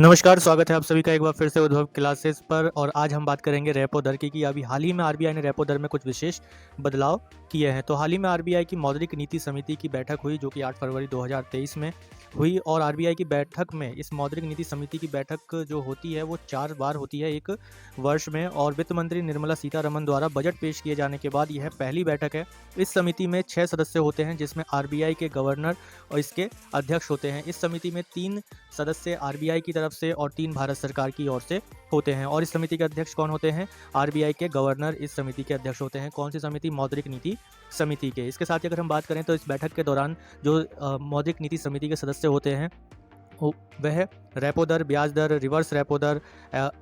नमस्कार, स्वागत है आप सभी का एक बार फिर से उद्भव क्लासेस पर। और आज हम बात करेंगे रेपो दर की कि अभी हाल ही में आरबीआई ने रेपो दर में कुछ विशेष बदलाव किए हैं। तो हाल ही में आरबीआई की मौद्रिक नीति समिति की बैठक हुई जो कि 8 फरवरी 2023 में हुई। और आरबीआई की बैठक में इस मौद्रिक नीति समिति की बैठक जो होती है वो 4 बार होती है एक वर्ष में। और वित्त मंत्री निर्मला सीतारमण द्वारा बजट पेश किए जाने के बाद यह पहली बैठक है। इस समिति में 6 सदस्य होते हैं जिसमें आरबीआई के गवर्नर और इसके अध्यक्ष होते हैं। इस समिति में 3 सदस्य आरबीआई की तरफ से और 3 भारत सरकार की ओर से होते हैं। और इस समिति के अध्यक्ष कौन होते हैं? आरबीआई के गवर्नर इस समिति के अध्यक्ष होते हैं। कौन सी समिति? मौद्रिक नीति समिति के। इसके साथ ही अगर हम बात करें तो इस बैठक के दौरान जो मौद्रिक नीति समिति के सदस्य होते हैं वह रेपो दर, ब्याज दर, रिवर्स रेपो दर,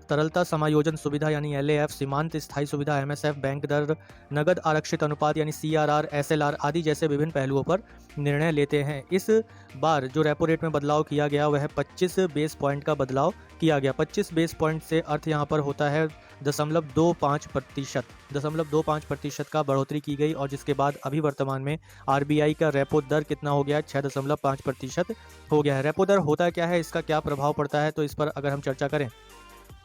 तरलता समायोजन सुविधा यानी एलएएफ, सीमांत स्थायी सुविधा एमएसएफ, बैंक दर, नगद आरक्षित अनुपात यानी सीआरआर, एसएलआर आदि जैसे विभिन्न पहलुओं पर निर्णय लेते हैं। इस बार जो रेपो रेट में बदलाव किया गया वह 25 बेस पॉइंट का बदलाव किया गया। 25 बेस पॉइंट से अर्थ यहाँ पर होता है 0.25% का बढ़ोतरी की गई। और जिसके बाद अभी वर्तमान में आरबीआई का रेपो दर कितना हो गया? 6.5% हो गया है। रेपो दर होता क्या है, इसका क्या प्रभाव पड़ता है, तो इस पर अगर हम चर्चा करें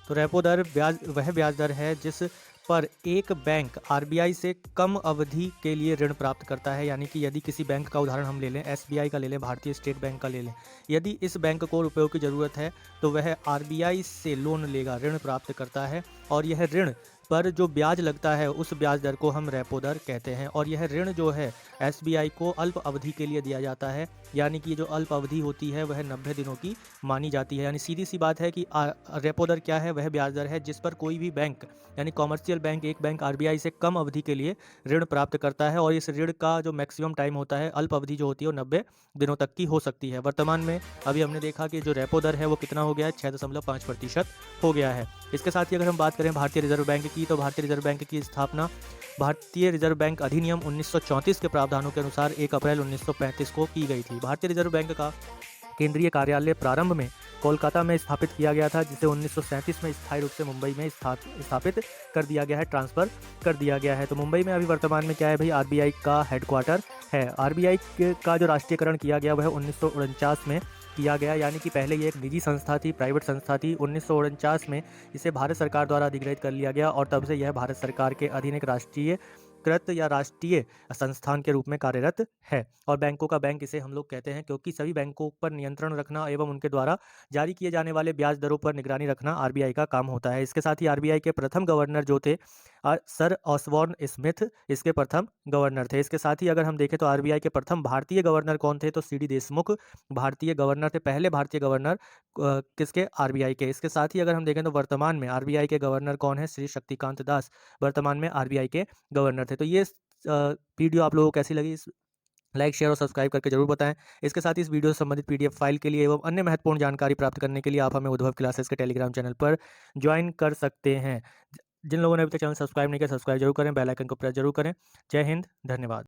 तो रेपो दर वह ब्याज दर है जिस पर एक बैंक आरबीआई से कम अवधि के लिए ऋण प्राप्त करता है। यानी कि यदि किसी बैंक का उदाहरण हम ले लें, एसबीआई का ले लें, भारतीय स्टेट बैंक का ले लें, यदि इस बैंक को रुपयों की ज़रूरत है तो वह आरबीआई से लोन लेगा, ऋण प्राप्त करता है। और यह ऋण पर जो ब्याज लगता है उस ब्याज दर को हम रेपो दर कहते हैं। और यह ऋण जो है एसबीआई को अल्प अवधि के लिए दिया जाता है। यानी कि जो अल्प अवधि होती है वह 90 दिनों की मानी जाती है। यानी सीधी सी बात है कि रेपो दर क्या है? वह ब्याज दर है जिस पर कोई भी बैंक यानी कॉमर्शियल बैंक, एक बैंक आरबीआई से कम अवधि के लिए ऋण प्राप्त करता है। और इस ऋण का जो मैक्सिमम टाइम होता है, अल्प अवधि जो होती है, वो 90 दिनों तक की हो सकती है। वर्तमान में अभी हमने देखा कि जो रेपो दर है वो कितना हो गया है? 6.5% हो गया है। इसके साथ ही अगर हम बात करें भारतीय रिजर्व बैंक की, तो भारतीय रिजर्व बैंक की स्थापना भारतीय रिजर्व बैंक अधिनियम 1934 के प्रावधानों के अनुसार 1 अप्रैल 1935 को की गई थी। भारतीय रिजर्व बैंक का केंद्रीय कार्यालय प्रारंभ में कोलकाता में स्थापित किया गया था, जिसे 1937 में स्थायी रूप से मुंबई में स्थापित कर दिया गया है, ट्रांसफ़र कर दिया गया है। तो मुंबई में अभी वर्तमान में क्या है भाई? आरबीआई का हेडक्वार्टर है। आरबीआई का जो राष्ट्रीयकरण किया गया वह 1949 में किया गया। यानी कि पहले ये एक निजी संस्था थी, प्राइवेट संस्था थी। 1949 में इसे भारत सरकार द्वारा अधिग्रहित कर लिया गया और तब से यह भारत सरकार के अधीन एक राष्ट्रीयकृत या राष्ट्रीय संस्थान के रूप में कार्यरत है। और बैंकों का बैंक इसे हम लोग कहते हैं, क्योंकि सभी बैंकों पर नियंत्रण रखना एवं उनके द्वारा जारी किए जाने वाले ब्याज दरों पर निगरानी रखना आरबीआई का काम होता है। इसके साथ ही आरबीआई के प्रथम गवर्नर जो थे सर ऑसबॉर्न स्मिथ इसके प्रथम गवर्नर थे। इसके साथ ही अगर हम देखें तो आरबीआई के प्रथम भारतीय गवर्नर कौन थे? तो सीडी देशमुख भारतीय गवर्नर थे, पहले भारतीय गवर्नर किसके? आरबीआई के। इसके साथ ही अगर हम देखें तो वर्तमान में आरबीआई के गवर्नर कौन है? श्री शक्तिकांत दास वर्तमान में आरबीआई के गवर्नर थे। तो ये वीडियो आप लोगों को कैसी लगी? लाइक, शेयर और सब्सक्राइब करके जरूर बताएं। इसके साथ ही इस वीडियो से संबंधित पीडीएफ फाइल के लिए एवं अन्य महत्वपूर्ण जानकारी प्राप्त करने के लिए आप हमें उद्भव क्लासेस के टेलीग्राम चैनल पर ज्वाइन कर सकते हैं। जिन लोगों ने अभी तक चैनल सब्सक्राइब नहीं किया, सब्सक्राइब जरूर करें, बेल आइकन को प्रेस जरूर करें। जय हिंद, धन्यवाद।